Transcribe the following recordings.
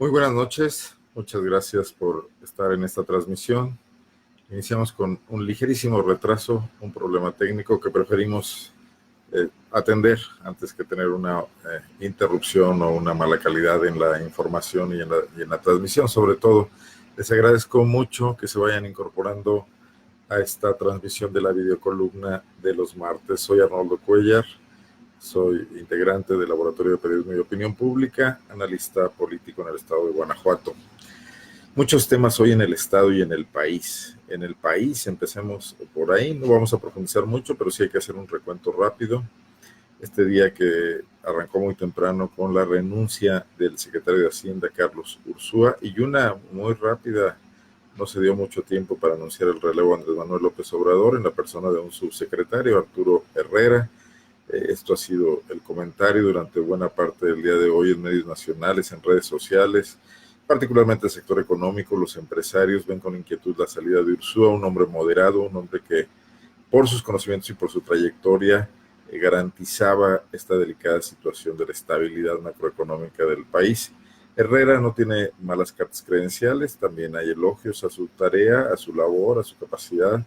Muy buenas noches, muchas gracias por estar en esta transmisión. Iniciamos con un ligerísimo retraso, un problema técnico que preferimos atender antes que tener una interrupción o una mala calidad en la información y en la transmisión. Sobre todo, les agradezco mucho que se vayan incorporando a esta transmisión de la videocolumna de los martes. Soy Arnoldo Cuellar. Soy integrante del Laboratorio de Periodismo y Opinión Pública, analista político en el estado de Guanajuato. Muchos temas hoy en el estado y en el país. En el país, empecemos por ahí, no vamos a profundizar mucho, pero sí hay que hacer un recuento rápido. Este día que arrancó muy temprano con la renuncia del secretario de Hacienda, Carlos Ursúa, y una muy rápida, no se dio mucho tiempo para anunciar el relevo a Andrés Manuel López Obrador en la persona de un subsecretario, Arturo Herrera. Esto ha sido el comentario durante buena parte del día de hoy en medios nacionales, en redes sociales, particularmente el sector económico. Los empresarios ven con inquietud la salida de Ursúa, un hombre moderado, un hombre que por sus conocimientos y por su trayectoria garantizaba esta delicada situación de la estabilidad macroeconómica del país. Herrera no tiene malas cartas credenciales, también hay elogios a su tarea, a su labor, a su capacidad.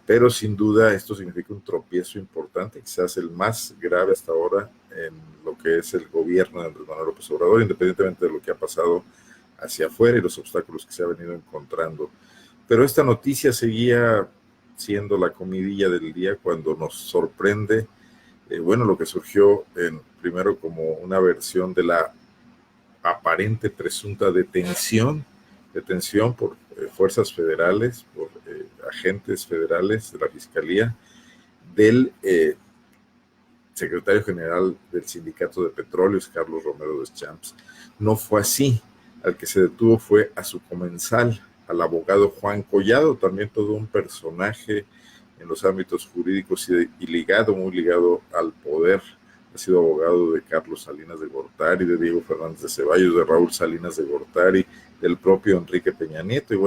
Pero sin duda esto significa un tropiezo importante, quizás el más grave hasta ahora en lo que es el gobierno de Andrés Manuel López Obrador, independientemente de lo que ha pasado hacia afuera y los obstáculos que se ha venido encontrando. Pero esta noticia seguía siendo la comidilla del día cuando nos sorprende, lo que surgió primero como una versión de la aparente presunta detención por fuerzas federales, por agentes federales de la Fiscalía, del secretario general del Sindicato de Petróleos, Carlos Romero Deschamps. No fue así. Al que se detuvo fue a su comensal, al abogado Juan Collado, también todo un personaje en los ámbitos jurídicos y muy ligado al poder. Ha sido abogado de Carlos Salinas de Gortari, de Diego Fernández de Ceballos, de Raúl Salinas de Gortari, del propio Enrique Peña Nieto y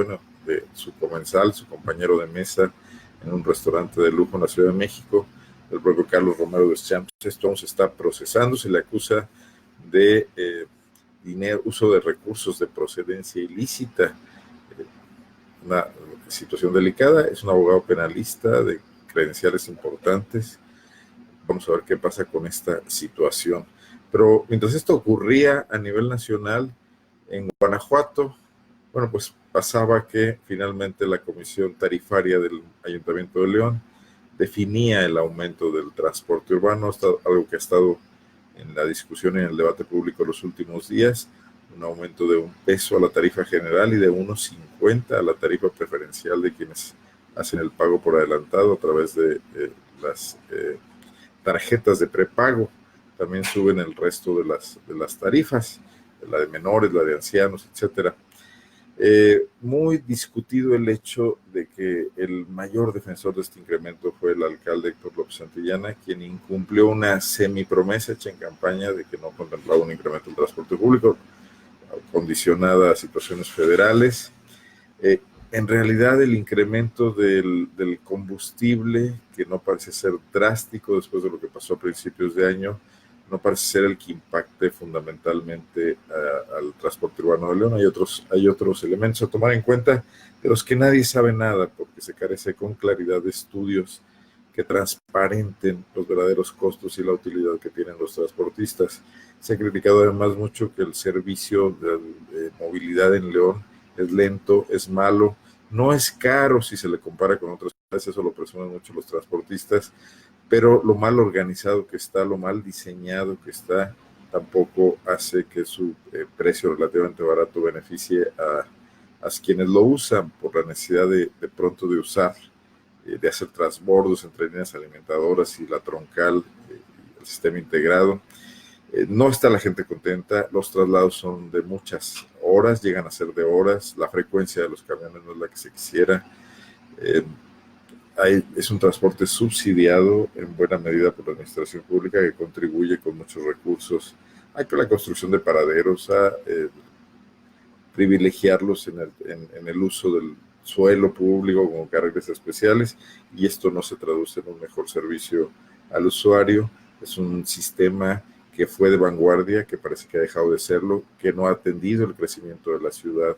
de su comensal, su compañero de mesa en un restaurante de lujo en la Ciudad de México, el propio Carlos Romero Deschamps. Esto aún se está procesando, se le acusa de uso de recursos de procedencia ilícita, una situación delicada. Es un abogado penalista de credenciales importantes. Vamos a ver qué pasa con esta situación. Pero mientras esto ocurría a nivel nacional, en Guanajuato, pues pasaba que finalmente la Comisión Tarifaria del Ayuntamiento de León definía el aumento del transporte urbano, algo que ha estado en la discusión y en el debate público los últimos días, un aumento de 1 peso a la tarifa general y de 1.50 a la tarifa preferencial de quienes hacen el pago por adelantado a través de las tarjetas de prepago. También suben el resto de las tarifas, la de menores, la de ancianos, etcétera. Muy discutido el hecho de que el mayor defensor de este incremento fue el alcalde Héctor López Santillana, quien incumplió una semipromesa hecha en campaña de que no contemplaba un incremento del transporte público, condicionada a situaciones federales. En realidad, el incremento del combustible, que no parece ser drástico después de lo que pasó a principios de año, no parece ser el que impacte fundamentalmente al transporte urbano de León. Hay otros elementos a tomar en cuenta, de los que nadie sabe nada, porque se carece con claridad de estudios que transparenten los verdaderos costos y la utilidad que tienen los transportistas. Se ha criticado además mucho que el servicio de movilidad en León es lento, es malo, no es caro si se le compara con otras ciudades, eso lo presumen mucho los transportistas, pero lo mal organizado que está, lo mal diseñado que está, tampoco hace que su precio relativamente barato beneficie a quienes lo usan por la necesidad de pronto de usar, de hacer transbordos entre líneas alimentadoras y la troncal, el sistema integrado. No está la gente contenta, los traslados son de muchas horas, llegan a ser de horas, la frecuencia de los camiones no es la que se quisiera. Es un transporte subsidiado en buena medida por la administración pública, que contribuye con muchos recursos a la construcción de paraderos, a privilegiarlos en el uso del suelo público como carriles especiales, y esto no se traduce en un mejor servicio al usuario. Es un sistema que fue de vanguardia, que parece que ha dejado de serlo, que no ha atendido el crecimiento de la ciudad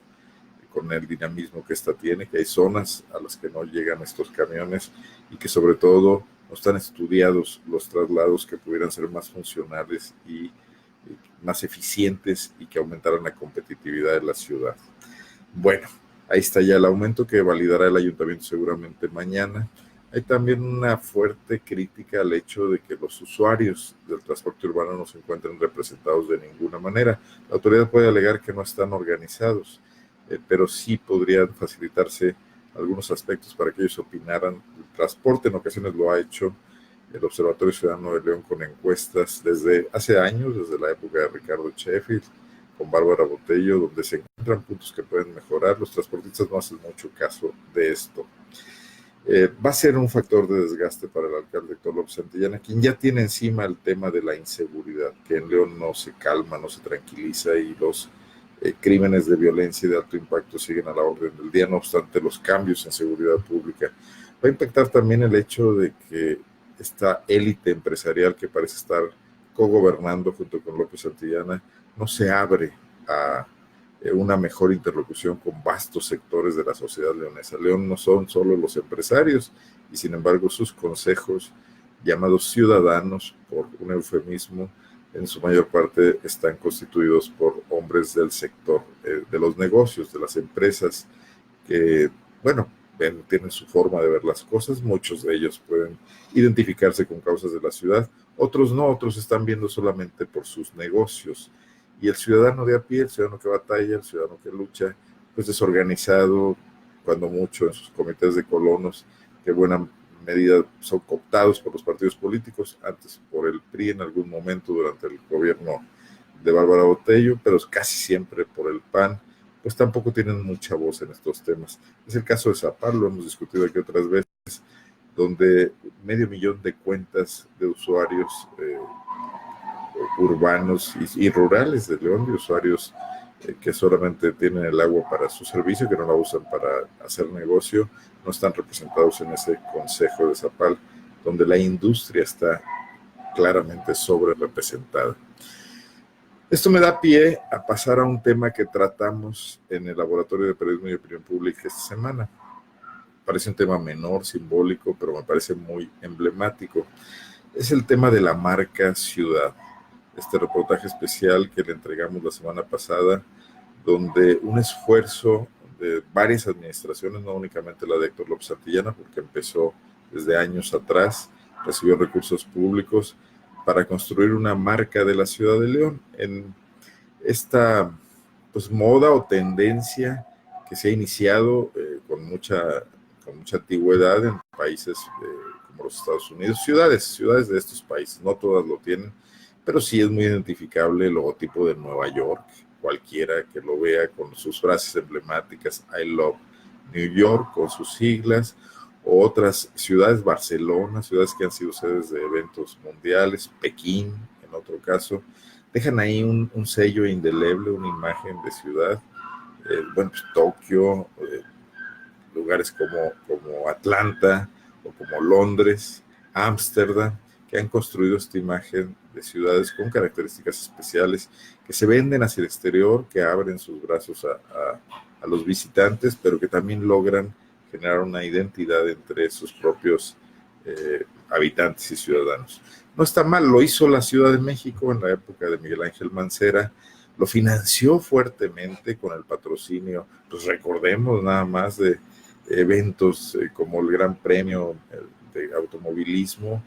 con el dinamismo que esta tiene, que hay zonas a las que no llegan estos camiones y que sobre todo no están estudiados los traslados que pudieran ser más funcionales y más eficientes y que aumentaran la competitividad de la ciudad. Bueno, ahí está ya el aumento que validará el ayuntamiento seguramente mañana. Hay también una fuerte crítica al hecho de que los usuarios del transporte urbano no se encuentren representados de ninguna manera. La autoridad puede alegar que no están organizados, pero sí podrían facilitarse algunos aspectos para que ellos opinaran. El transporte en ocasiones lo ha hecho el Observatorio Ciudadano de León con encuestas desde hace años, desde la época de Ricardo Sheffield, con Bárbara Botello, donde se encuentran puntos que pueden mejorar. Los transportistas no hacen mucho caso de esto. Va a ser un factor de desgaste para el alcalde Héctor López Santillana, quien ya tiene encima el tema de la inseguridad, que en León no se calma, no se tranquiliza y los crímenes de violencia y de alto impacto siguen a la orden del día, no obstante los cambios en seguridad pública. Va a impactar también el hecho de que esta élite empresarial que parece estar cogobernando junto con López Santillana no se abre a una mejor interlocución con vastos sectores de la sociedad leonesa. León no son solo los empresarios y sin embargo sus consejos, llamados ciudadanos por un eufemismo, en su mayor parte están constituidos por hombres del sector de los negocios, de las empresas, que, bueno, tienen su forma de ver las cosas. Muchos de ellos pueden identificarse con causas de la ciudad, otros no, otros están viendo solamente por sus negocios. Y el ciudadano de a pie, el ciudadano que batalla, el ciudadano que lucha, pues desorganizado, cuando mucho en sus comités de colonos, que buena medida son cooptados por los partidos políticos, antes por el PRI en algún momento durante el gobierno de Bárbara Botello, pero casi siempre por el PAN, pues tampoco tienen mucha voz en estos temas. Es el caso de Zapal, lo hemos discutido aquí otras veces, donde 500,000 de cuentas de usuarios urbanos y rurales de León, de usuarios que solamente tienen el agua para su servicio, que no la usan para hacer negocio, no están representados en ese consejo de Zapal, donde la industria está claramente sobre representada. Esto me da pie a pasar a un tema que tratamos en el Laboratorio de Periodismo y Opinión Pública esta semana. Parece un tema menor, simbólico, pero me parece muy emblemático. Es el tema de la marca ciudad. Este reportaje especial que le entregamos la semana pasada, donde un esfuerzo de varias administraciones, no únicamente la de Héctor López Santillana, porque empezó desde años atrás, recibió recursos públicos para construir una marca de la ciudad de León en esta pues moda o tendencia que se ha iniciado con mucha antigüedad en países como los Estados Unidos, ciudades de estos países, no todas lo tienen, pero sí es muy identificable el logotipo de Nueva York, cualquiera que lo vea con sus frases emblemáticas, I love New York, con sus siglas, o otras ciudades, Barcelona, ciudades que han sido sedes de eventos mundiales, Pekín, en otro caso, dejan ahí un sello indeleble, una imagen de ciudad, bueno, pues Tokio, lugares como Atlanta o como Londres, Ámsterdam, que han construido esta imagen de ciudades con características especiales que se venden hacia el exterior, que abren sus brazos a los visitantes, pero que también logran generar una identidad entre sus propios habitantes y ciudadanos. No está mal, lo hizo la Ciudad de México en la época de Miguel Ángel Mancera, lo financió fuertemente con el patrocinio, pues recordemos nada más de eventos como el Gran Premio de Automovilismo,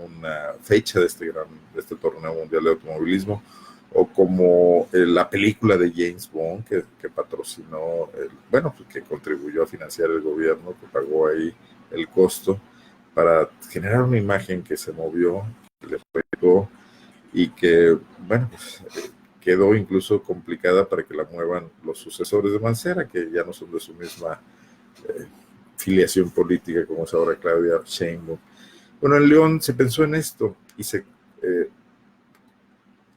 una fecha de este torneo mundial de automovilismo, o como la película de James Bond que patrocinó, bueno, pues que contribuyó a financiar el gobierno, que pagó ahí el costo para generar una imagen que se movió, que le pegó y que, bueno, pues quedó incluso complicada para que la muevan los sucesores de Mancera, que ya no son de su misma filiación política como es ahora Claudia Sheinbaum. Bueno, en León se pensó en esto y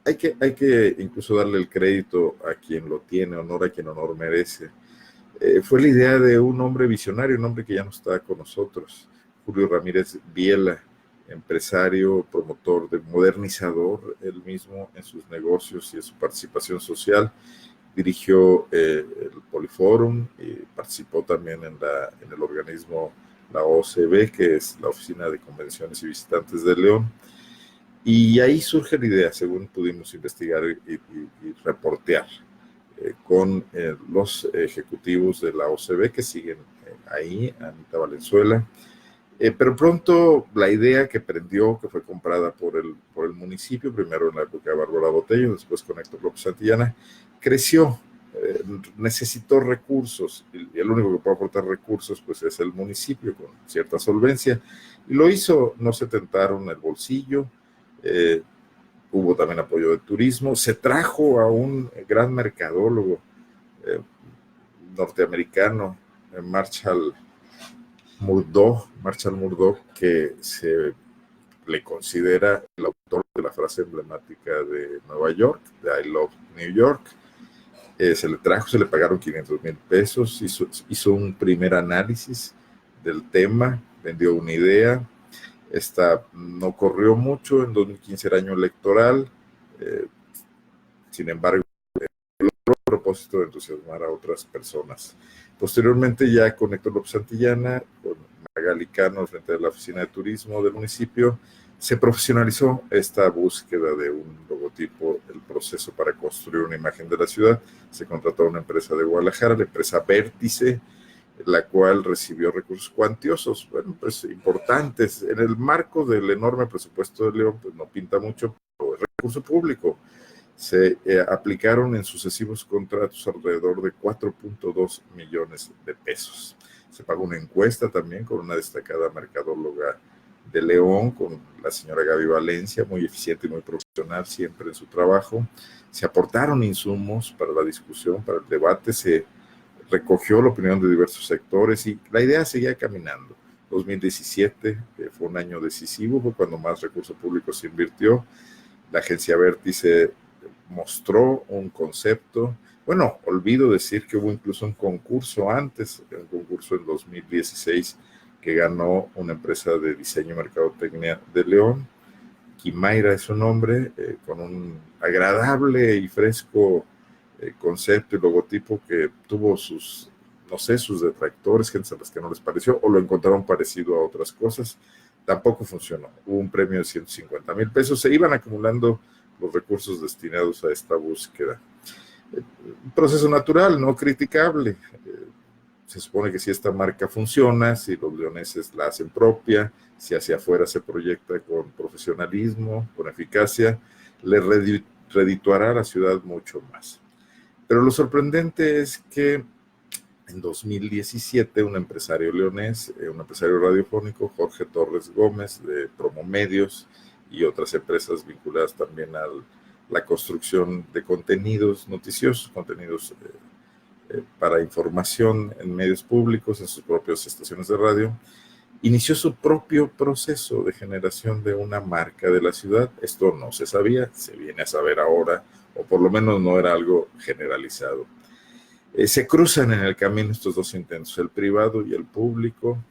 hay que incluso darle el crédito a quien lo tiene, honor a quien honor merece. Fue la idea de un hombre visionario, un hombre que ya no está con nosotros, Julio Ramírez Biela, empresario, promotor, de modernizador, él mismo en sus negocios y en su participación social. Dirigió el Poliforum y participó también en el organismo, la OCB, que es la Oficina de Convenciones y Visitantes de León. Y ahí surge la idea, según pudimos investigar y reportear, con los ejecutivos de la OCB que siguen ahí, Anita Valenzuela. Pero pronto la idea que prendió, que fue comprada por el municipio, primero en la época de Bárbara Botello, después con Héctor López Santillana, creció, necesitó recursos, y el único que puede aportar recursos pues es el municipio con cierta solvencia, y lo hizo, no se tentaron el bolsillo, hubo también apoyo de turismo, se trajo a un gran mercadólogo norteamericano, Marshall Murdoch, que se le considera el autor de la frase emblemática de Nueva York, de I Love New York. Se le trajo, se le pagaron 500,000 pesos, hizo un primer análisis del tema, vendió una idea. Esta no corrió mucho, en 2015 era año electoral, sin embargo, logró el propósito de entusiasmar a otras personas. Posteriormente, ya con Héctor López Santillana, con Magali Cano, frente a la oficina de turismo del municipio, se profesionalizó esta búsqueda de un logotipo, el proceso para construir una imagen de la ciudad. Se contrató a una empresa de Guadalajara, la empresa Vértice, la cual recibió recursos cuantiosos, bueno, pues importantes. En el marco del enorme presupuesto de León, pues no pinta mucho, pero es recurso público. Se aplicaron en sucesivos contratos alrededor de 4.2 millones de pesos. Se pagó una encuesta también con una destacada mercadóloga de León, con la señora Gaby Valencia, muy eficiente y muy profesional siempre en su trabajo. Se aportaron insumos para la discusión, para el debate, se recogió la opinión de diversos sectores y la idea seguía caminando. 2017 fue un año decisivo, fue cuando más recursos públicos se invirtió. La agencia Vértice mostró un concepto. Bueno, olvido decir que hubo incluso un concurso antes, un concurso en 2016 que ganó una empresa de diseño y mercadotecnia de León. Quimaira es su nombre, con un agradable y fresco concepto y logotipo que tuvo sus, no sé, sus detractores, gente a las que no les pareció o lo encontraron parecido a otras cosas. Tampoco funcionó. Hubo un premio de 150,000 pesos. Se iban acumulando los recursos destinados a esta búsqueda. Un proceso natural, no criticable. Se supone que si esta marca funciona, si los leoneses la hacen propia, si hacia afuera se proyecta con profesionalismo, con eficacia, le redituará a la ciudad mucho más. Pero lo sorprendente es que en 2017 un empresario leonés, un empresario radiofónico, Jorge Torres Gómez, de Promomedios y otras empresas vinculadas también a la construcción de contenidos noticiosos, contenidos para información en medios públicos, en sus propias estaciones de radio, inició su propio proceso de generación de una marca de la ciudad. Esto no se sabía, se viene a saber ahora, o por lo menos no era algo generalizado. Se cruzan en el camino estos dos intentos, el privado y el público.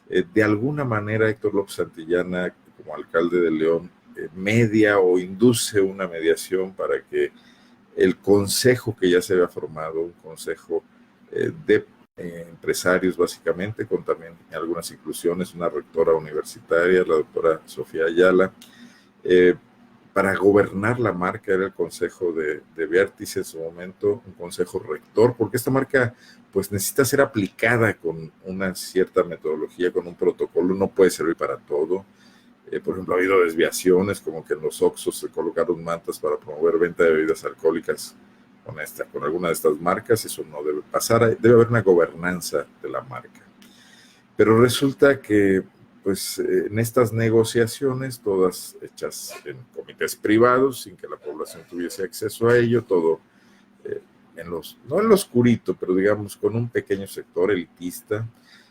De alguna manera, Héctor López Santillana, como alcalde de León, media o induce una mediación para que el consejo que ya se había formado, un consejo de empresarios básicamente, con también algunas inclusiones, una rectora universitaria, la doctora Sofía Ayala, para gobernar la marca. Era el consejo de Vértice en su momento, un consejo rector, porque esta marca pues necesita ser aplicada con una cierta metodología, con un protocolo, no puede servir para todo. Por ejemplo, ha habido desviaciones, como que en los Oxxos se colocaron mantas para promover venta de bebidas alcohólicas con alguna de estas marcas. Eso no debe pasar, debe haber una gobernanza de la marca. Pero resulta que pues en estas negociaciones, todas hechas en comités privados, sin que la población tuviese acceso a ello, todo no en lo oscurito, pero digamos con un pequeño sector elitista,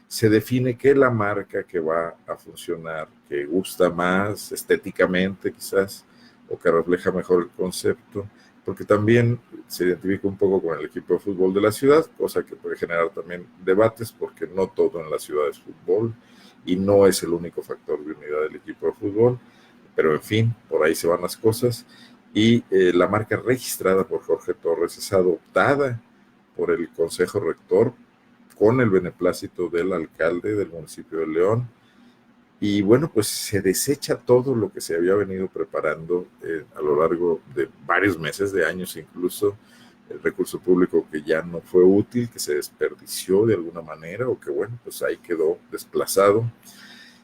se define que la marca que va a funcionar, que gusta más estéticamente quizás, o que refleja mejor el concepto, porque también se identifica un poco con el equipo de fútbol de la ciudad, cosa que puede generar también debates, porque no todo en la ciudad es fútbol, y no es el único factor de unidad del equipo de fútbol, pero en fin, por ahí se van las cosas. Y la marca registrada por Jorge Torres es adoptada por el Consejo Rector con el beneplácito del alcalde del municipio de León. Y bueno, pues se desecha todo lo que se había venido preparando a lo largo de varios meses, de años incluso, el recurso público que ya no fue útil, que se desperdició de alguna manera o que bueno, pues ahí quedó desplazado.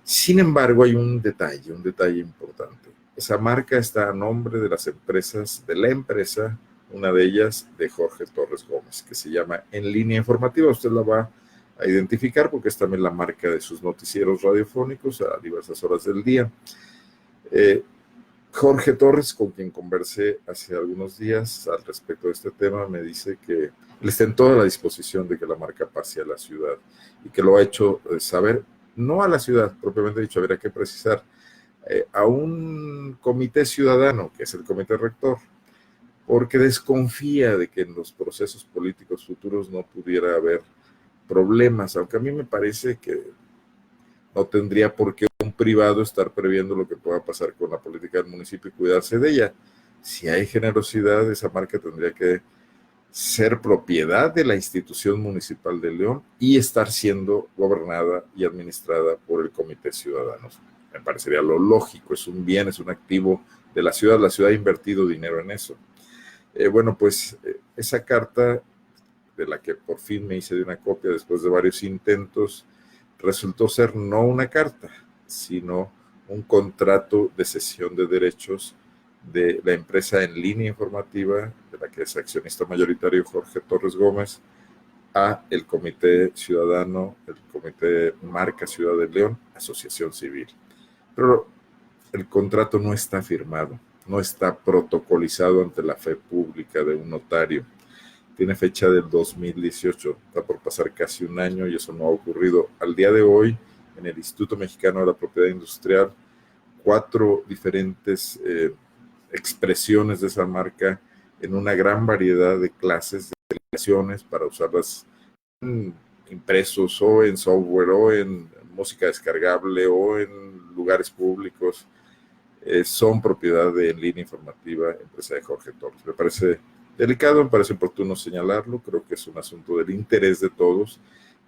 Sin embargo, hay un detalle importante. Esa marca está a nombre de las empresas, de la empresa, una de ellas de Jorge Torres Gómez, que se llama En Línea Informativa. Usted la va a identificar porque es también la marca de sus noticieros radiofónicos a diversas horas del día. Jorge Torres, con quien conversé hace algunos días al respecto de este tema, me dice que él está en toda la disposición de que la marca pase a la ciudad y que lo ha hecho saber, no a la ciudad propiamente dicho, habría que precisar, a un comité ciudadano, que es el comité rector, porque desconfía de que en los procesos políticos futuros no pudiera haber problemas, aunque a mí me parece que no tendría por qué un privado estar previendo lo que pueda pasar con la política del municipio y cuidarse de ella. Si hay generosidad, esa marca tendría que ser propiedad de la institución municipal de León y estar siendo gobernada y administrada por el Comité Ciudadano. Me parecería lo lógico, es un bien, es un activo de la ciudad ha invertido dinero en eso. Bueno, pues esa carta, de la que por fin me hice de una copia después de varios intentos, resultó ser no una carta, sino un contrato de cesión de derechos de la empresa En Línea Informativa, de la que es accionista mayoritario Jorge Torres Gómez, a el Comité Ciudadano, el Comité Marca Ciudad de León, Asociación Civil. Pero el contrato no está firmado, no está protocolizado ante la fe pública de un notario. Tiene fecha del 2018, está por pasar casi un año y eso no ha ocurrido. Al día de hoy, en el Instituto Mexicano de la Propiedad Industrial, 4 diferentes expresiones de esa marca en una gran variedad de clases de aplicaciones para usarlas en impresos o en software o en música descargable o en lugares públicos, son propiedad de En Línea Informativa, empresa de Jorge Torres. Me parece delicado, me parece oportuno señalarlo, creo que es un asunto del interés de todos.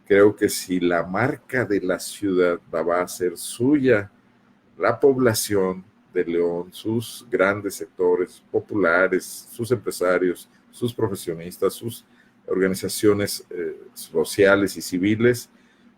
Creo que si la marca de la ciudad va a ser suya, la población de León, sus grandes sectores populares, sus empresarios, sus profesionistas, sus organizaciones sociales y civiles,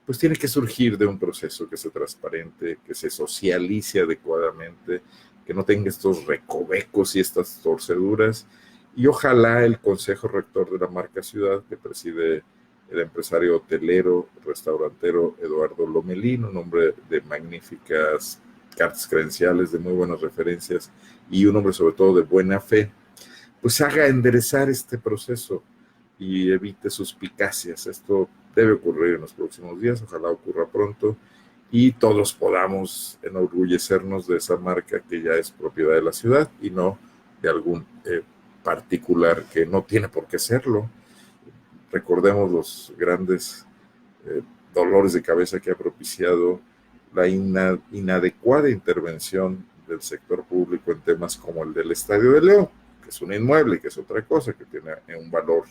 pues tiene que surgir de un proceso que sea transparente, que se socialice adecuadamente, que no tenga estos recovecos y estas torceduras. Y ojalá el Consejo Rector de la marca Ciudad, que preside el empresario hotelero, restaurantero Eduardo Lomelín, un hombre de magníficas cartas credenciales, de muy buenas referencias y un hombre sobre todo de buena fe, pues haga enderezar este proceso y evite suspicacias. Esto debe ocurrir en los próximos días, ojalá ocurra pronto y todos podamos enorgullecernos de esa marca que ya es propiedad de la ciudad y no de algún particular que no tiene por qué serlo. Recordemos los grandes dolores de cabeza que ha propiciado la inadecuada intervención del sector público en temas como el del Estadio de León, que es un inmueble, que es otra cosa, que tiene un valor,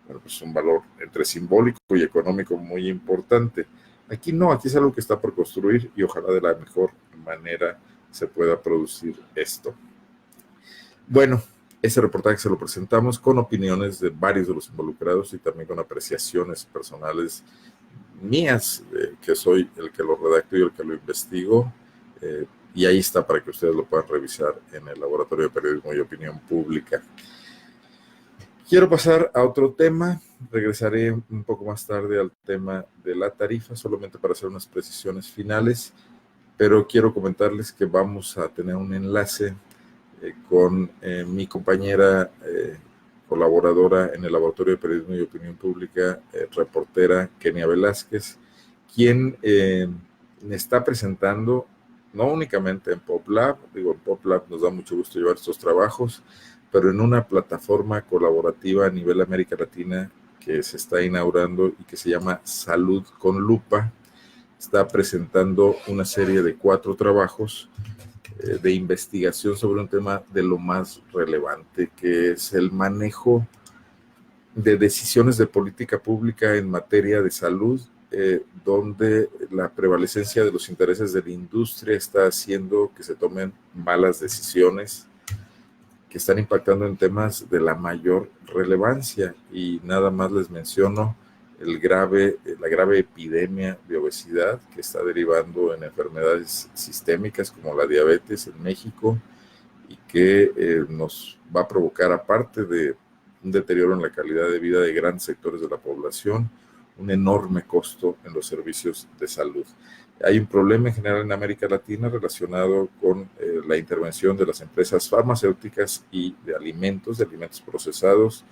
bueno, pues un valor entre simbólico y económico muy importante. Aquí no, aquí es algo que está por construir y ojalá de la mejor manera se pueda producir esto. Bueno, ese reportaje se lo presentamos con opiniones de varios de los involucrados y también con apreciaciones personales mías, que soy el que lo redacto y el que lo investigo, y ahí está para que ustedes lo puedan revisar en el Laboratorio de Periodismo y Opinión Pública. Quiero pasar a otro tema, regresaré un poco más tarde al tema de la tarifa, solamente para hacer unas precisiones finales, pero quiero comentarles que vamos a tener un enlace con mi compañera colaboradora en el Laboratorio de Periodismo y Opinión Pública, reportera Kenia Velázquez, quien me está presentando, no únicamente en PopLab, digo, en PopLab nos da mucho gusto llevar estos trabajos, pero en una plataforma colaborativa a nivel América Latina que se está inaugurando y que se llama Salud con Lupa, está presentando una serie de 4 trabajos de investigación sobre un tema de lo más relevante, que es el manejo de decisiones de política pública en materia de salud, donde la prevalecencia de los intereses de la industria está haciendo que se tomen malas decisiones que están impactando en temas de la mayor relevancia. Y nada más les menciono la grave epidemia de obesidad que está derivando en enfermedades sistémicas como la diabetes en México y que nos va a provocar, aparte de un deterioro en la calidad de vida de grandes sectores de la población, un enorme costo en los servicios de salud. Hay un problema en general en América Latina relacionado con la intervención de las empresas farmacéuticas y de alimentos procesados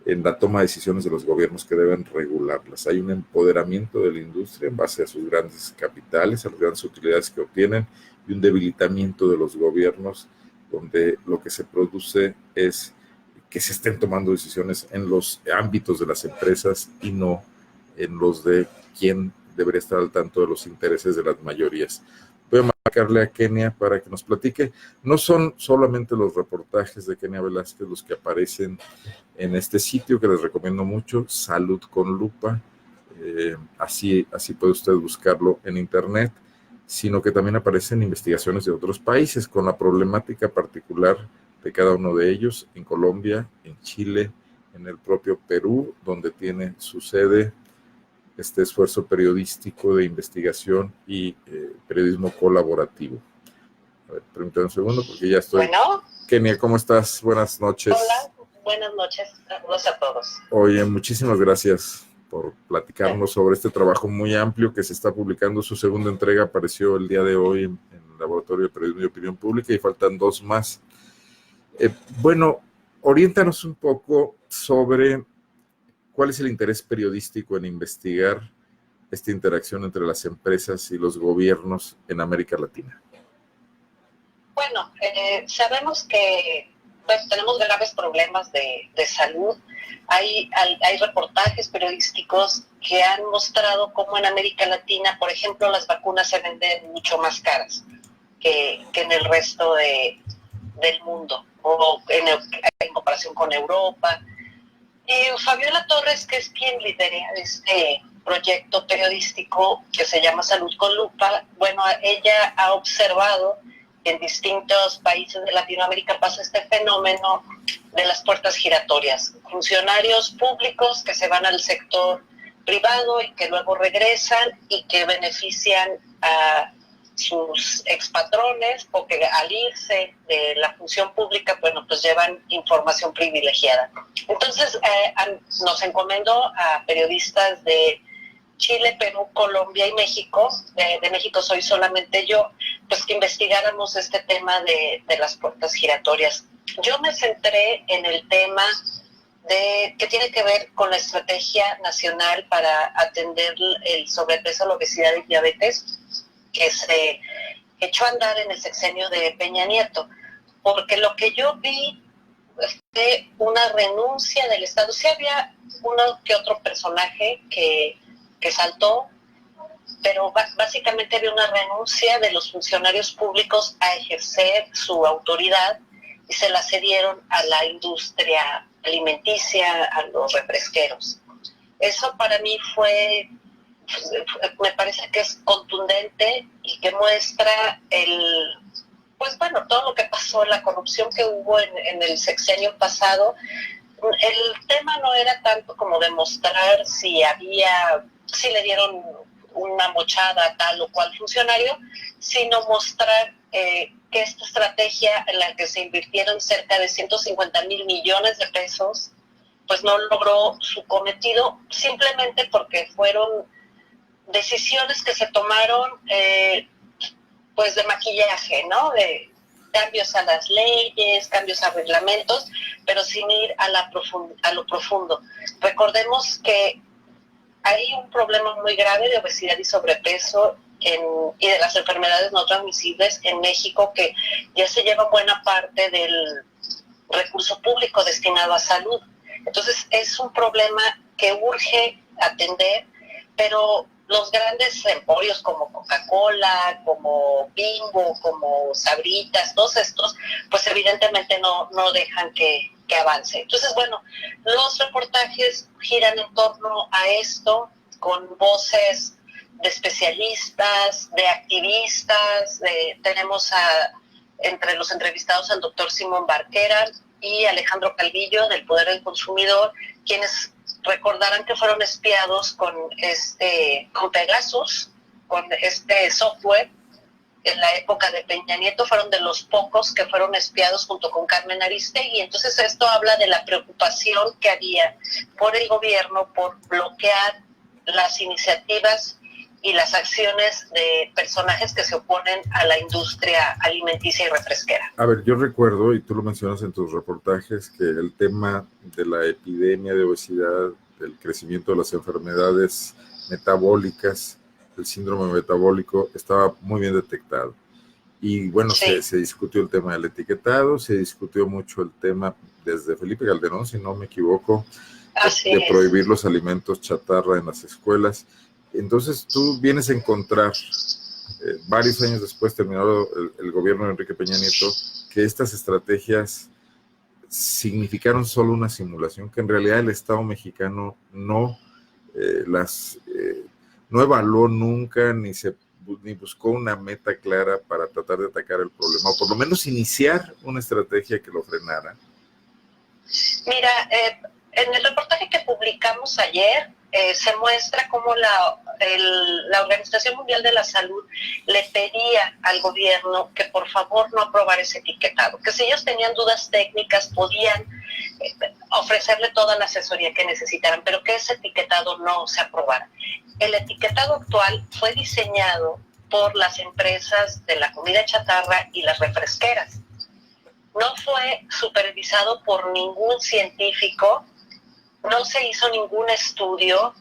en la toma de decisiones de los gobiernos que deben regularlas. Hay un empoderamiento de la industria en base a sus grandes capitales, a las grandes utilidades que obtienen, y un debilitamiento de los gobiernos, donde lo que se produce es que se estén tomando decisiones en los ámbitos de las empresas y no en los de quien debería estar al tanto de los intereses de las mayorías. Voy a marcarle a Kenia para que nos platique. No son solamente los reportajes de Kenia Velázquez los que aparecen en este sitio, que les recomiendo mucho, Salud con Lupa, así puede usted buscarlo en internet, sino que también aparecen investigaciones de otros países con la problemática particular de cada uno de ellos, en Colombia, en Chile, en el propio Perú, donde tiene su sede este esfuerzo periodístico de investigación y periodismo colaborativo. A ver, permítame un segundo porque ya estoy. Bueno. Kenia, ¿cómo estás? Buenas noches. Hola, buenas noches. Saludos a todos. Oye, muchísimas gracias por platicarnos sobre este trabajo muy amplio que se está publicando. Su segunda entrega apareció el día de hoy en el Laboratorio de Periodismo y Opinión Pública y faltan 2 más. Bueno, oriéntanos un poco sobre cuál es el interés periodístico en investigar esta interacción entre las empresas y los gobiernos en América Latina. Bueno, sabemos que pues, tenemos graves problemas de salud. Hay reportajes periodísticos que han mostrado cómo en América Latina, por ejemplo, las vacunas se venden mucho más caras que en el resto del mundo, o en comparación con Europa. Fabiola Torres, que es quien lidera este proyecto periodístico que se llama Salud con Lupa, bueno, ella ha observado que en distintos países de Latinoamérica pasa este fenómeno de las puertas giratorias. Funcionarios públicos que se van al sector privado y que luego regresan y que benefician a sus expatrones, porque al irse de la función pública, bueno, pues llevan información privilegiada. Entonces, nos encomendó a periodistas de Chile, Perú, Colombia y México. De México soy solamente yo, pues que investigáramos este tema de las puertas giratorias. Yo me centré en el tema que tiene que ver con la estrategia nacional para atender el sobrepeso, la obesidad y diabetes, que se echó a andar en el sexenio de Peña Nieto, porque lo que yo vi fue una renuncia del Estado. Sí había uno que otro personaje que saltó, pero básicamente había una renuncia de los funcionarios públicos a ejercer su autoridad y se la cedieron a la industria alimenticia, a los refresqueros. Eso para mí me parece que es contundente y que muestra todo lo que pasó, la corrupción que hubo en el sexenio pasado. El tema no era tanto como demostrar si le dieron una mochada a tal o cual funcionario, sino mostrar que esta estrategia en la que se invirtieron cerca de 150,000 millones de pesos, pues no logró su cometido, simplemente porque fueron decisiones que se tomaron pues de maquillaje, ¿no? De cambios a las leyes, cambios a reglamentos, pero sin ir a lo profundo. Recordemos que hay un problema muy grave de obesidad y sobrepeso y de las enfermedades no transmisibles en México, que ya se lleva buena parte del recurso público destinado a salud. Entonces es un problema que urge atender, pero los grandes emporios como Coca-Cola, como Bimbo, como Sabritas, todos estos, pues evidentemente no dejan que avance. Entonces, bueno, los reportajes giran en torno a esto, con voces de especialistas, de activistas, tenemos entre los entrevistados al doctor Simón Barquera y Alejandro Calvillo del Poder del Consumidor, quienes recordarán que fueron espiados con Pegasus, con este software. En la época de Peña Nieto fueron de los pocos que fueron espiados junto con Carmen Aristegui. Entonces esto habla de la preocupación que había por el gobierno por bloquear las iniciativas y las acciones de personajes que se oponen a la industria alimenticia y refresquera. A ver, yo recuerdo, y tú lo mencionas en tus reportajes, que el tema de la epidemia de obesidad, del crecimiento de las enfermedades metabólicas, el síndrome metabólico, estaba muy bien detectado. Y bueno, sí. se discutió el tema del etiquetado, se discutió mucho el tema desde Felipe Calderón, si no me equivoco, de prohibir los alimentos chatarra en las escuelas. Entonces tú vienes a encontrar, varios años después, terminado el gobierno de Enrique Peña Nieto, que estas estrategias significaron solo una simulación, que en realidad el Estado mexicano no no evaluó nunca ni buscó una meta clara para tratar de atacar el problema, o por lo menos iniciar una estrategia que lo frenara. Mira, en el reportaje que publicamos ayer, se muestra cómo la Organización Mundial de la Salud le pedía al gobierno que por favor no aprobara ese etiquetado, que si ellos tenían dudas técnicas podían ofrecerle toda la asesoría que necesitaran, pero que ese etiquetado no se aprobara. El etiquetado actual fue diseñado por las empresas de la comida chatarra y las refresqueras. No fue supervisado por ningún científico, no se hizo ningún estudio,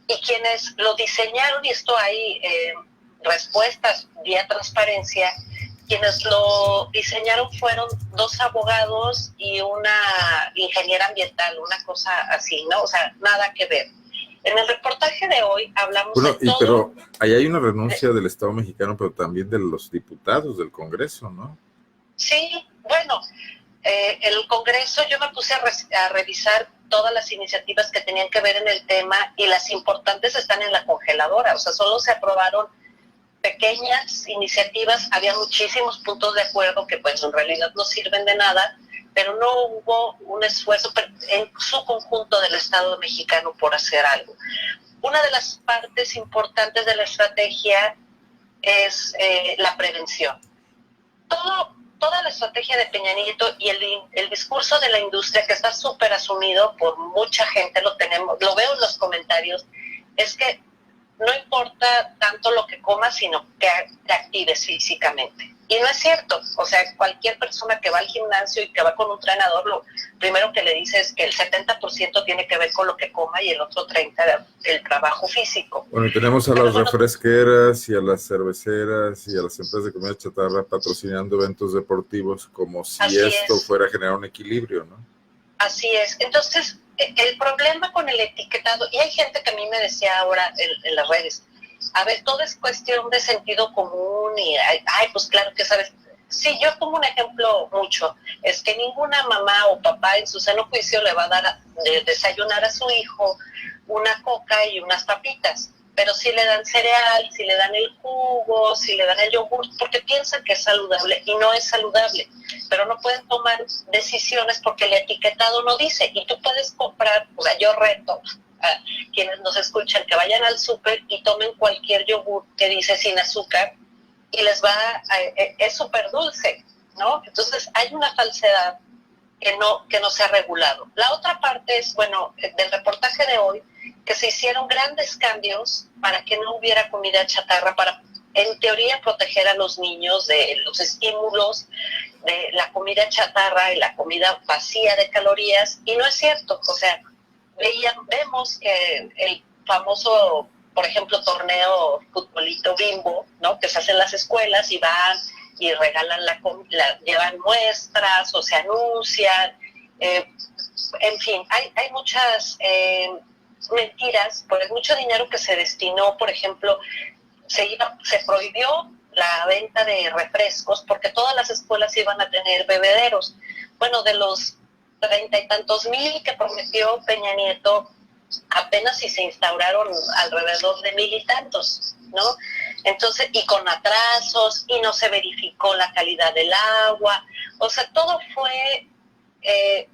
y quienes lo diseñaron, y esto hay respuestas vía transparencia, quienes lo diseñaron fueron 2 abogados y una ingeniera ambiental, una cosa así, ¿no? O sea, nada que ver. En el reportaje de hoy hablamos de todo. Pero ahí hay una renuncia del Estado mexicano, pero también de los diputados del Congreso, ¿no? Sí, bueno, el Congreso, yo me puse a revisar todas las iniciativas que tenían que ver en el tema, y las importantes están en la congeladora. O sea, solo se aprobaron pequeñas iniciativas, había muchísimos puntos de acuerdo que pues en realidad no sirven de nada, pero no hubo un esfuerzo en su conjunto del Estado mexicano por hacer algo. Una de las partes importantes de la estrategia es la prevención. Toda la estrategia de Peña Nieto y el discurso de la industria, que está súper asumido por mucha gente, lo veo en los comentarios, es que no importa tanto lo que comas, sino que te actives físicamente. Y no es cierto. O sea, cualquier persona que va al gimnasio y que va con un entrenador, lo primero que le dice es que el 70% tiene que ver con lo que coma y el otro 30% el trabajo físico. Bueno, y tenemos a las refresqueras y a las cerveceras y a las empresas de comida chatarra patrocinando eventos deportivos como si esto fuera a generar un equilibrio, ¿no? Así es. Entonces, el problema con el etiquetado, y hay gente que a mí me decía ahora en las redes, a ver, todo es cuestión de sentido común, y pues claro que sabes. Sí, yo pongo un ejemplo mucho, es que ninguna mamá o papá en su sano juicio le va a dar de desayunar a su hijo una coca y unas papitas, pero si le dan cereal, si le dan el jugo, si le dan el yogur, porque piensan que es saludable y no es saludable, pero no pueden tomar decisiones porque el etiquetado no dice. Y tú puedes comprar, o sea, yo reto a quienes nos escuchan que vayan al súper y tomen cualquier yogur que dice sin azúcar, y es súper dulce, ¿no? Entonces hay una falsedad que no se ha regulado. La otra parte es, bueno, del reportaje de hoy, que se hicieron grandes cambios para que no hubiera comida chatarra, para, en teoría, proteger a los niños de los estímulos de la comida chatarra y la comida vacía de calorías, y no es cierto. O sea, vemos que el famoso, por ejemplo, torneo futbolito Bimbo, ¿no?, que se hace en las escuelas y van y regalan llevan muestras o se anuncian, en fin, hay muchas mentiras por el mucho dinero que se destinó. Por ejemplo, se prohibió la venta de refrescos porque todas las escuelas iban a tener bebederos. Bueno, de los 30 y tantos mil que prometió Peña Nieto, apenas si se instauraron alrededor de 1,000 y tantos, ¿no? Entonces, y con atrasos, y no se verificó la calidad del agua, o sea, todo fue,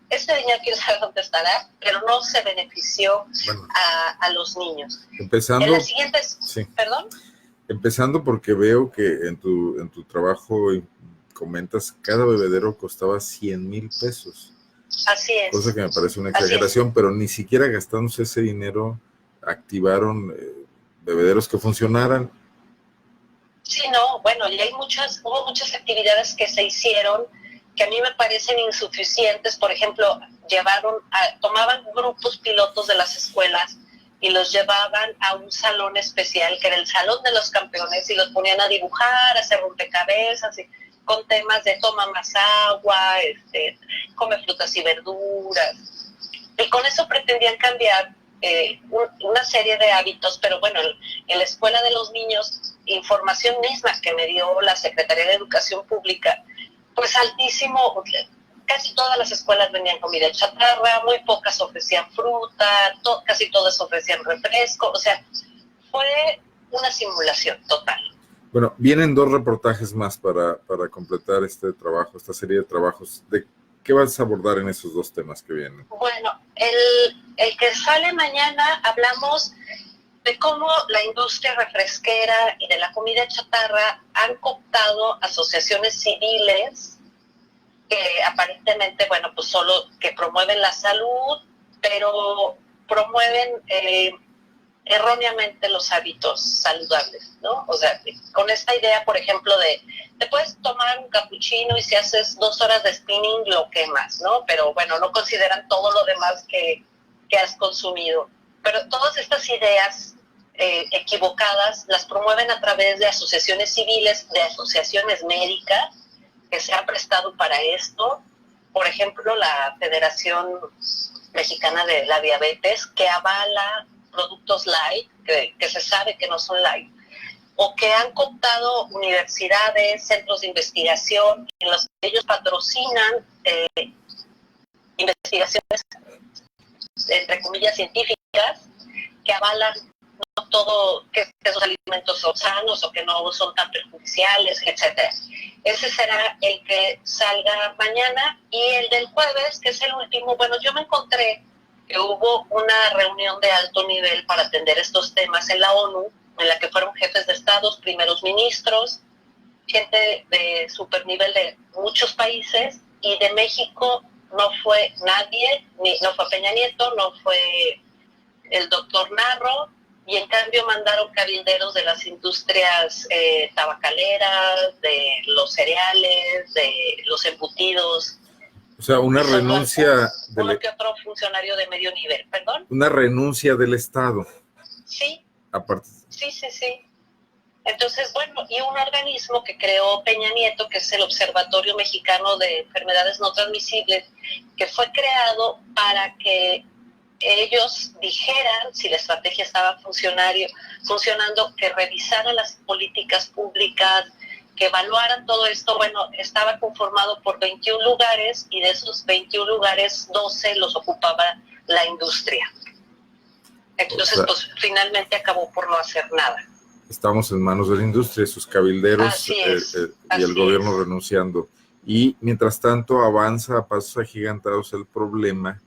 este dinero quiero saber dónde estará, pero no se benefició a los niños. Empezando, en las siguientes, sí. ¿Perdón? Empezando porque veo que en tu trabajo comentas, cada bebedero costaba 100,000 pesos. Así es. Cosa que me parece una exageración, pero ni siquiera gastándose ese dinero activaron bebederos que funcionaran. Sí, no, bueno, y hubo muchas actividades que se hicieron que a mí me parecen insuficientes. Por ejemplo, tomaban grupos pilotos de las escuelas y los llevaban a un salón especial, que era el Salón de los Campeones, y los ponían a dibujar, a hacer rompecabezas, con temas de toma más agua, come frutas y verduras. Y con eso pretendían cambiar una serie de hábitos, pero bueno, en la escuela de los niños, información misma que me dio la Secretaría de Educación Pública, pues altísimo. Casi todas las escuelas vendían comida chatarra, muy pocas ofrecían fruta, casi todas ofrecían refresco, o sea, fue una simulación total. Bueno, vienen 2 reportajes más para completar este trabajo, esta serie de trabajos. ¿De qué vas a abordar en esos 2 temas que vienen? Bueno, el que sale mañana, hablamos de cómo la industria refresquera y de la comida chatarra han cooptado asociaciones civiles que aparentemente, bueno, pues solo que promueven la salud, pero promueven erróneamente los hábitos saludables, ¿no? O sea, con esta idea, por ejemplo, te puedes tomar un capuchino y si haces 2 horas de spinning lo quemas, ¿no? Pero bueno, no consideran todo lo demás que has consumido. Pero todas estas ideas equivocadas las promueven a través de asociaciones civiles, de asociaciones médicas que se han prestado para esto. Por ejemplo, la Federación Mexicana de la Diabetes, que avala productos light, que se sabe que no son light, o que han cooptado universidades, centros de investigación, en los que ellos patrocinan investigaciones, entre comillas, científicas, que avalan no todo, que esos alimentos son sanos o que no son tan perjudiciales, etcétera. Ese será el que salga mañana. Y el del jueves, que es el último, bueno, yo me encontré que hubo una reunión de alto nivel para atender estos temas en la ONU, en la que fueron jefes de estados, primeros ministros, gente de super nivel de muchos países, y de México no fue nadie, no fue Peña Nieto, no fue el doctor Narro, y en cambio mandaron cabilderos de las industrias tabacaleras, de los cereales, de los embutidos. O sea, una renuncia... Uno que otro funcionario de medio nivel, ¿perdón? Una renuncia del Estado. Sí. Aparte. Sí. Entonces, bueno, y un organismo que creó Peña Nieto, que es el Observatorio Mexicano de Enfermedades No Transmisibles, que fue creado para que ellos dijeran si la estrategia estaba funcionando, que revisaran las políticas públicas, que evaluaran todo esto. Bueno, estaba conformado por 21 lugares y de esos 21 lugares, 12 los ocupaba la industria. Entonces, pues finalmente acabó por no hacer nada. Estamos en manos de la industria, sus cabilderos y el gobierno renunciando. Y mientras tanto avanza a pasos agigantados el problema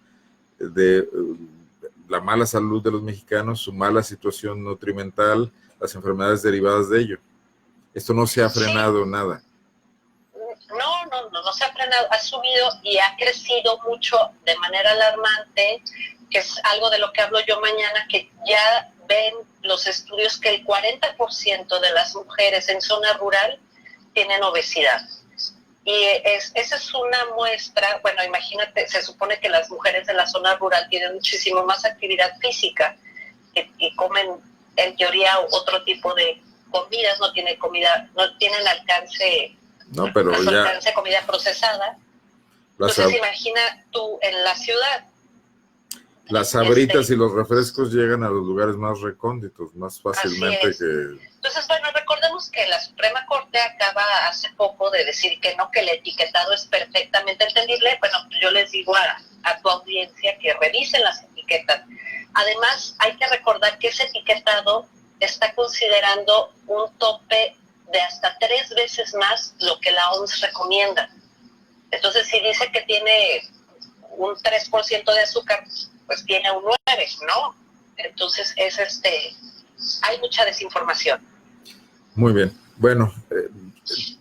de la mala salud de los mexicanos, su mala situación nutrimental, las enfermedades derivadas de ello. Esto no se ha frenado nada. No se ha frenado, ha subido y ha crecido mucho de manera alarmante, que es algo de lo que hablo yo mañana, que ya ven los estudios que el 40% de las mujeres en zona rural tienen obesidad. Y esa es una muestra. Bueno, imagínate, se supone que las mujeres de la zona rural tienen muchísimo más actividad física y comen, en teoría, otro tipo de comidas, no tienen alcance, alcance comida procesada. Entonces, imagina tú en la ciudad. Las sabritas y los refrescos llegan a los lugares más recónditos, más fácilmente que... Entonces, bueno, recordemos que la Suprema Corte acaba hace poco de decir que no, que el etiquetado es perfectamente entendible. Bueno, yo les digo a tu audiencia que revisen las etiquetas. Además, hay que recordar que ese etiquetado está considerando un tope de hasta 3 veces más lo que la OMS recomienda. Entonces, si dice que tiene un 3% de azúcar, pues tiene un 9, ¿no? Entonces, hay mucha desinformación. Muy bien. Bueno,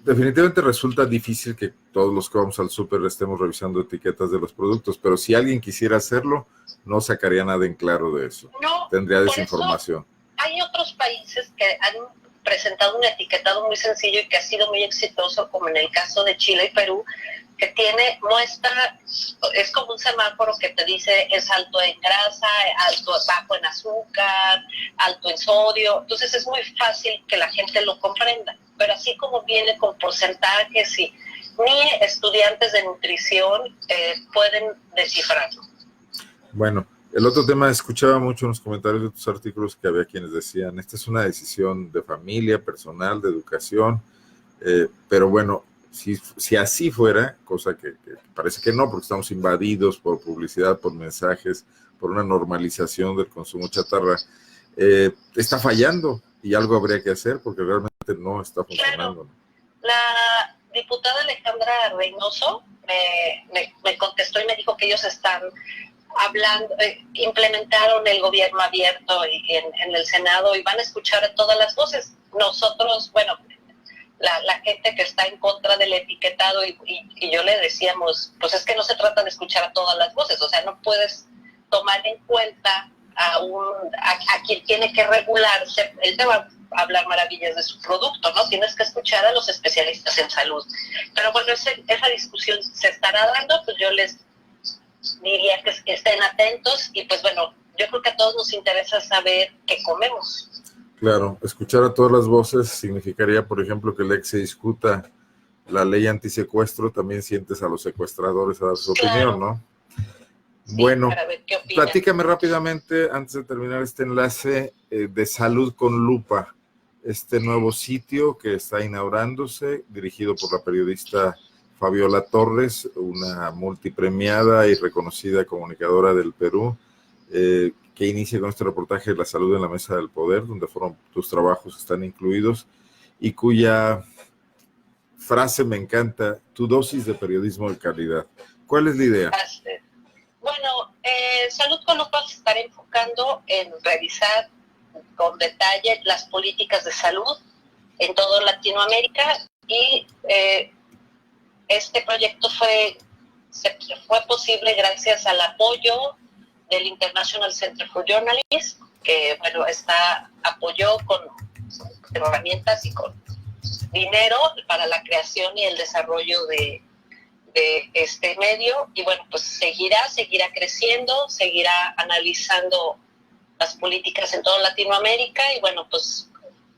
definitivamente resulta difícil que todos los que vamos al súper estemos revisando etiquetas de los productos, pero si alguien quisiera hacerlo, no sacaría nada en claro de eso. No, tendría desinformación. Hay otros países que han presentado un etiquetado muy sencillo y que ha sido muy exitoso, como en el caso de Chile y Perú, que muestra, es como un semáforo que te dice es alto en grasa, bajo en azúcar, alto en sodio. Entonces es muy fácil que la gente lo comprenda, pero así como viene con porcentajes y ni estudiantes de nutrición pueden descifrarlo. Bueno, el otro tema, escuchaba mucho en los comentarios de tus artículos que había quienes decían, esta es una decisión de familia, personal, de educación, pero bueno, si así fuera, cosa que parece que no, porque estamos invadidos por publicidad, por mensajes, por una normalización del consumo chatarra, está fallando y algo habría que hacer porque realmente no está funcionando. Claro. La diputada Alejandra Reynoso me contestó y me dijo que ellos están hablando, implementaron el gobierno abierto en el Senado y van a escuchar a todas las voces. Nosotros, bueno, la gente que está en contra del etiquetado y yo le decíamos, pues es que no se trata de escuchar a todas las voces, o sea, no puedes tomar en cuenta a quien tiene que regularse. Él te va a hablar maravillas de su producto, ¿no? Tienes que escuchar a los especialistas en salud. Pero bueno, esa discusión se estará dando, pues yo les diría que estén atentos y pues bueno, yo creo que a todos nos interesa saber qué comemos. Claro, escuchar a todas las voces significaría, por ejemplo, que el ex se discuta la ley antisecuestro, también sientes a los secuestradores a dar su opinión, ¿no? Sí, bueno, para ver qué opinan. Platícame rápidamente, antes de terminar este enlace, de Salud con Lupa, este nuevo sitio que está inaugurándose, dirigido por la periodista Fabiola Torres, una multipremiada y reconocida comunicadora del Perú, que inicia con este reportaje de la salud en la mesa del poder, donde tus trabajos están incluidos, y cuya frase me encanta, tu dosis de periodismo de calidad. ¿Cuál es la idea? Bueno, Salud con Lupa se estará enfocando en revisar con detalle las políticas de salud en toda Latinoamérica y este proyecto fue posible gracias al apoyo del International Center for Journalists, que bueno, apoyó con herramientas y con dinero para la creación y el desarrollo de este medio, y bueno, pues seguirá creciendo, seguirá analizando las políticas en toda Latinoamérica y bueno, pues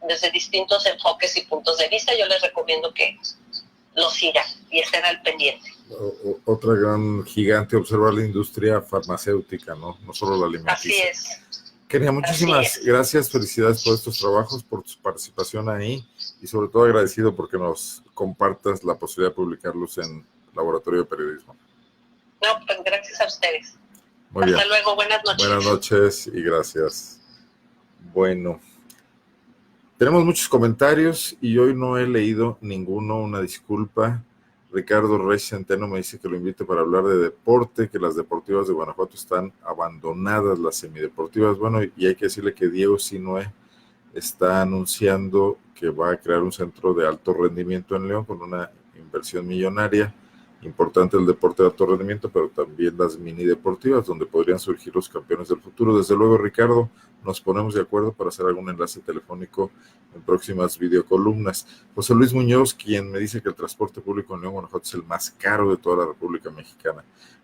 desde distintos enfoques y puntos de vista. Yo les recomiendo que lo sigan y estén al pendiente. Otra gran gigante, observar la industria farmacéutica, ¿no? No solo la alimenticia. Así es. Kenia, muchísimas gracias, felicidades por estos trabajos, por tu participación ahí y sobre todo agradecido porque nos compartas la posibilidad de publicarlos en Laboratorio de Periodismo. No, pues gracias a ustedes. Muy bien. Hasta luego, buenas noches. Buenas noches y gracias. Bueno, tenemos muchos comentarios y hoy no he leído ninguno, una disculpa. Ricardo Reyes Centeno me dice que lo invite para hablar de deporte, que las deportivas de Guanajuato están abandonadas, las semideportivas. Bueno, y hay que decirle que Diego Sinue está anunciando que va a crear un centro de alto rendimiento en León con una inversión millonaria. Importante el deporte de alto rendimiento, pero también las mini deportivas, donde podrían surgir los campeones del futuro. Desde luego, Ricardo, nos ponemos de acuerdo para hacer algún enlace telefónico en próximas videocolumnas. José Luis Muñoz, quien me dice que el transporte público en León, Guanajuato, es el más caro de toda la República Mexicana.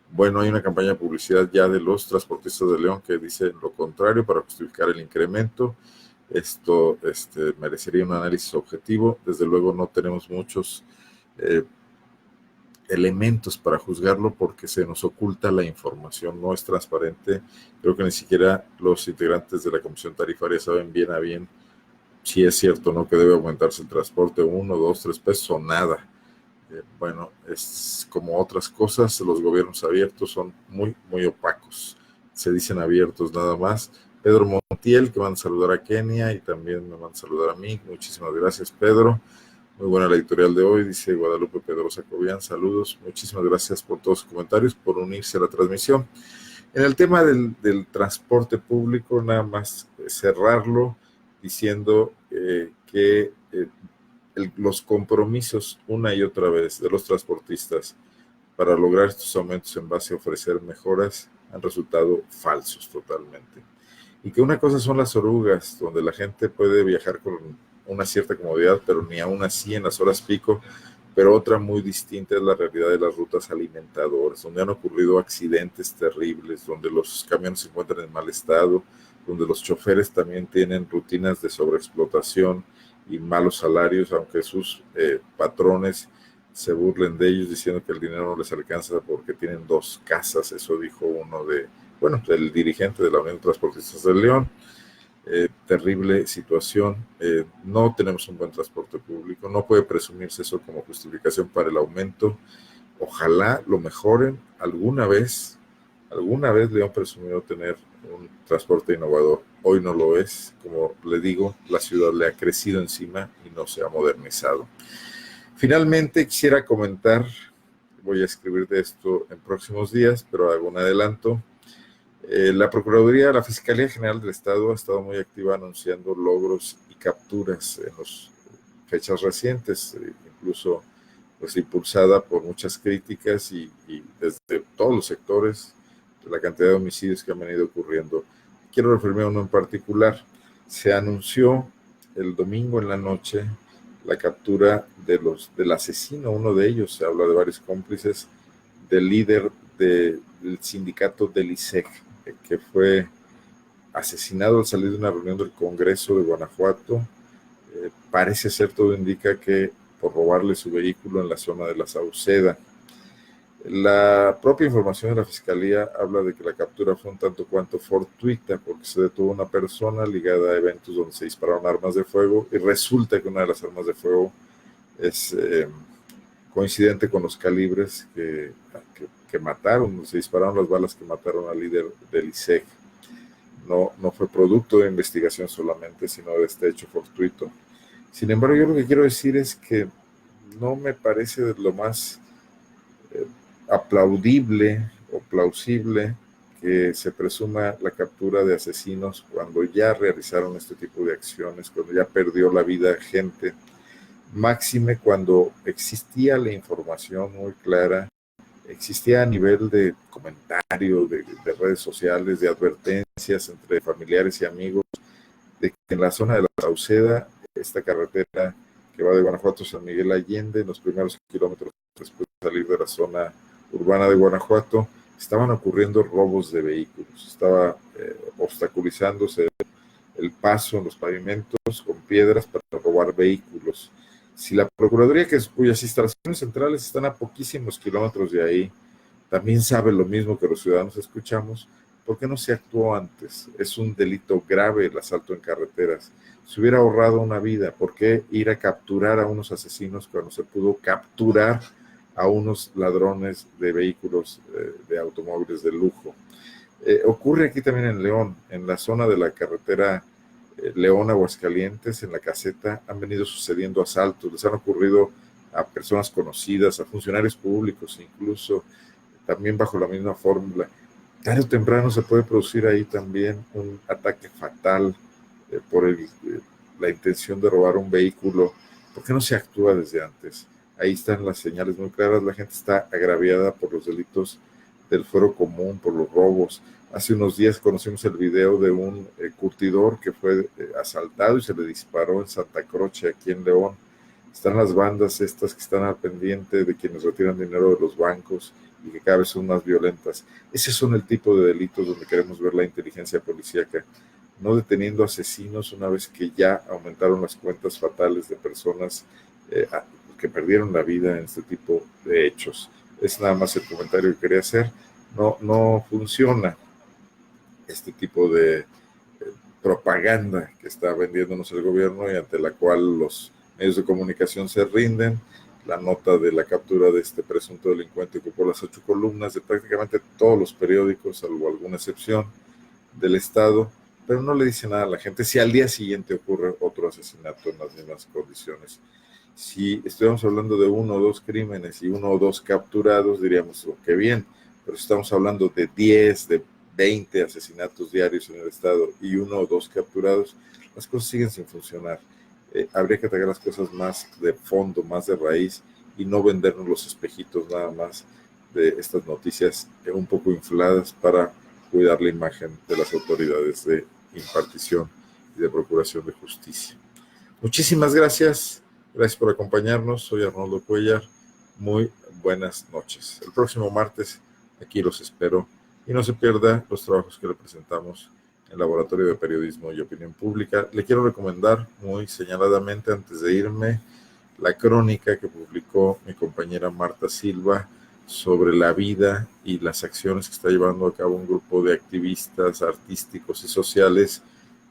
Bueno, hay una campaña de publicidad ya de los transportistas de León que dice lo contrario para justificar el incremento. Esto merecería un análisis objetivo. Desde luego no tenemos muchos elementos para juzgarlo porque se nos oculta la información, no es transparente. Creo que ni siquiera los integrantes de la Comisión Tarifaria saben bien a bien si es cierto o no que debe aumentarse el transporte 1, 2, 3 pesos o nada. Bueno, es como otras cosas, los gobiernos abiertos son muy, muy opacos. Se dicen abiertos nada más. Pedro Montiel, que van a saludar a Kenia y también me van a saludar a mí. Muchísimas gracias, Pedro. Muy buena la editorial de hoy, dice Guadalupe Pedrosa Cobian. Saludos, muchísimas gracias por todos sus comentarios, por unirse a la transmisión. En el tema del transporte público, nada más cerrarlo diciendo que los compromisos una y otra vez de los transportistas para lograr estos aumentos en base a ofrecer mejoras han resultado falsos totalmente. Y que una cosa son las orugas, donde la gente puede viajar con una cierta comodidad, pero ni aún así en las horas pico, pero otra muy distinta es la realidad de las rutas alimentadoras, donde han ocurrido accidentes terribles, donde los camiones se encuentran en mal estado, donde los choferes también tienen rutinas de sobreexplotación y malos salarios, aunque sus patrones se burlen de ellos diciendo que el dinero no les alcanza porque tienen 2 casas. Eso dijo uno el dirigente de la Unión de Transportistas de León. Terrible situación. No tenemos un buen transporte público, no puede presumirse eso como justificación para el aumento. Ojalá lo mejoren. Alguna vez León presumió tener un transporte innovador. Hoy no lo es. Como le digo, la ciudad le ha crecido encima y no se ha modernizado. Finalmente quisiera comentar, voy a escribir de esto en próximos días, pero hago un adelanto. La Procuraduría, la Fiscalía General del Estado ha estado muy activa anunciando logros y capturas en las fechas recientes, incluso pues impulsada por muchas críticas y desde todos los sectores de la cantidad de homicidios que han venido ocurriendo. Quiero referirme a uno en particular. Se anunció el domingo en la noche la captura del asesino, uno de ellos, se habla de varios cómplices, del líder del sindicato del ISEG, que fue asesinado al salir de una reunión del Congreso de Guanajuato. Parece ser, todo indica que por robarle su vehículo en la zona de la Sauceda. La propia información de la Fiscalía habla de que la captura fue un tanto cuanto fortuita porque se detuvo una persona ligada a eventos donde se dispararon armas de fuego y resulta que una de las armas de fuego es coincidente con los calibres que mataron, se dispararon las balas que mataron al líder del ISEG. No fue producto de investigación solamente, sino de este hecho fortuito. Sin embargo, yo lo que quiero decir es que no me parece de lo más aplaudible o plausible que se presuma la captura de asesinos cuando ya realizaron este tipo de acciones, cuando ya perdió la vida gente, máxime cuando existía la información muy clara, existía a nivel de comentario, de redes sociales, de advertencias entre familiares y amigos, de que en la zona de la Sauceda, esta carretera que va de Guanajuato a San Miguel Allende, en los primeros kilómetros después de salir de la zona urbana de Guanajuato, estaban ocurriendo robos de vehículos, estaba obstaculizándose el paso en los pavimentos con piedras para robar vehículos. Si la Procuraduría, cuyas instalaciones centrales están a poquísimos kilómetros de ahí, también sabe lo mismo que los ciudadanos escuchamos, ¿por qué no se actuó antes? Es un delito grave el asalto en carreteras. Se hubiera ahorrado una vida. ¿Por qué ir a capturar a unos asesinos cuando se pudo capturar a unos ladrones de vehículos, de automóviles de lujo? Ocurre aquí también en León, en la zona de la carretera León-Aguascalientes, en la caseta, han venido sucediendo asaltos, les han ocurrido a personas conocidas, a funcionarios públicos, incluso también bajo la misma fórmula. Tarde o temprano se puede producir ahí también un ataque fatal por la intención de robar un vehículo. ¿Por qué no se actúa desde antes? Ahí están las señales muy claras, la gente está agraviada por los delitos del fuero común, por los robos. Hace unos días conocimos el video de un curtidor que fue asaltado y se le disparó en Santa Croce, aquí en León. Están las bandas estas que están al pendiente de quienes retiran dinero de los bancos y que cada vez son más violentas. Ese son el tipo de delitos donde queremos ver la inteligencia policíaca, no deteniendo asesinos una vez que ya aumentaron las cuentas fatales de personas que perdieron la vida en este tipo de hechos. Es nada más el comentario que quería hacer. No funciona este tipo de propaganda que está vendiéndonos el gobierno y ante la cual los medios de comunicación se rinden. La nota de la captura de este presunto delincuente ocupó las 8 columnas de prácticamente todos los periódicos, salvo alguna excepción, del Estado, pero no le dice nada a la gente si al día siguiente ocurre otro asesinato en las mismas condiciones. Si estuviéramos hablando de 1 o 2 crímenes y 1 o 2 capturados, diríamos, oh, qué bien, pero si estamos hablando de 10, de 20 asesinatos diarios en el Estado y 1 o 2 capturados, las cosas siguen sin funcionar. Habría que atacar las cosas más de fondo, más de raíz, y no vendernos los espejitos nada más de estas noticias un poco infladas para cuidar la imagen de las autoridades de impartición y de procuración de justicia. Muchísimas gracias por acompañarnos. Soy Arnoldo Cuellar. Muy buenas noches. El próximo martes aquí los espero y no se pierda los trabajos que le presentamos en el Laboratorio de Periodismo y Opinión Pública. Le quiero recomendar muy señaladamente, antes de irme, la crónica que publicó mi compañera Marta Silva sobre la vida y las acciones que está llevando a cabo un grupo de activistas artísticos y sociales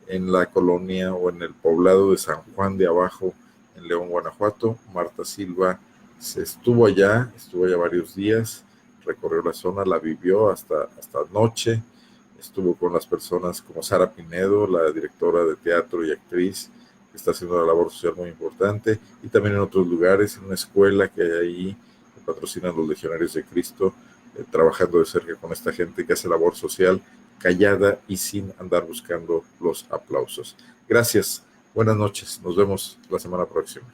en la colonia o en el poblado de San Juan de Abajo, en León, Guanajuato. Marta Silva estuvo allá varios días, recorrió la zona, la vivió hasta anoche, estuvo con las personas como Sara Pinedo, la directora de teatro y actriz, que está haciendo una labor social muy importante, y también en otros lugares, en una escuela que hay ahí, que patrocinan los Legionarios de Cristo, trabajando de cerca con esta gente que hace labor social, callada y sin andar buscando los aplausos. Gracias, buenas noches, nos vemos la semana próxima.